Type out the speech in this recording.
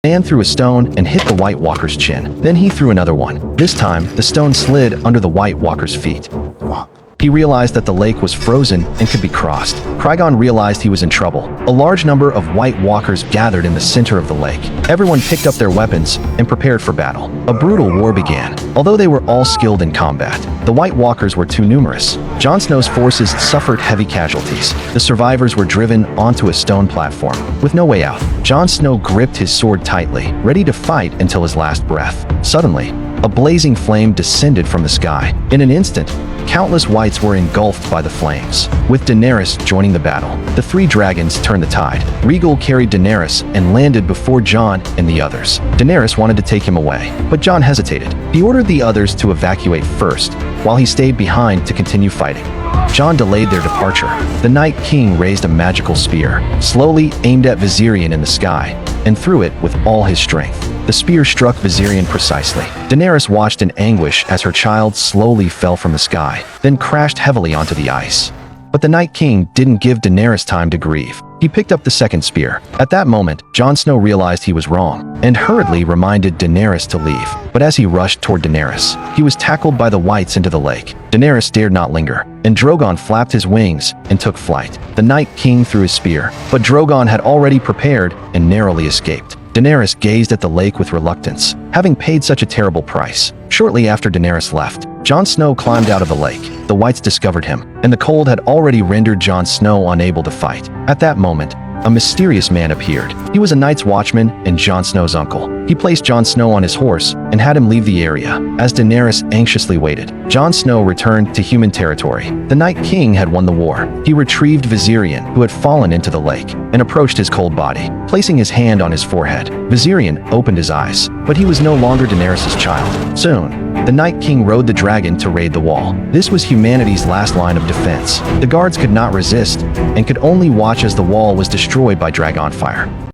Man threw a stone and hit the White Walker's chin. Then he threw another one. This time, the stone slid under the White Walker's feet. He realized that the lake was frozen and could be crossed. Krygon realized he was in trouble. A large number of White Walkers gathered in the center of the lake. Everyone picked up their weapons and prepared for battle. A brutal war began. Although they were all skilled in combat, the White Walkers were too numerous. Jon Snow's forces suffered heavy casualties. The survivors were driven onto a stone platform. With no way out, Jon Snow gripped his sword tightly, ready to fight until his last breath. Suddenly, a blazing flame descended from the sky. In an instant, countless whites were engulfed by the flames. With Daenerys joining the battle, the three dragons turned the tide. Rhaegal carried Daenerys and landed before Jon and the others. Daenerys wanted to take him away, but Jon hesitated. He ordered the others to evacuate first, while he stayed behind to continue fighting. Jon delayed their departure. The Night King raised a magical spear, slowly aimed at Viserion in the sky, and threw it with all his strength. The spear struck Viserion precisely. Daenerys watched in anguish as her child slowly fell from the sky, then crashed heavily onto the ice. But the Night King didn't give Daenerys time to grieve. He picked up the second spear. At that moment, Jon Snow realized he was wrong, and hurriedly reminded Daenerys to leave. But as he rushed toward Daenerys, he was tackled by the whites into the lake. Daenerys dared not linger, and Drogon flapped his wings and took flight. The Night King threw his spear, but Drogon had already prepared and narrowly escaped. Daenerys gazed at the lake with reluctance, having paid such a terrible price. Shortly after Daenerys left, Jon Snow climbed out of the lake. The whites discovered him, and the cold had already rendered Jon Snow unable to fight. At that moment, a mysterious man appeared. He was a Night's Watchman and Jon Snow's uncle. He placed Jon Snow on his horse and had him leave the area. As Daenerys anxiously waited, Jon Snow returned to human territory. The Night King had won the war. He retrieved Viserion, who had fallen into the lake, and approached his cold body. Placing his hand on his forehead, Viserion opened his eyes, but he was no longer Daenerys' child. Soon, the Night King rode the dragon to raid the wall. This was humanity's last line of defense. The guards could not resist and could only watch as the wall was destroyed by Dragonfire.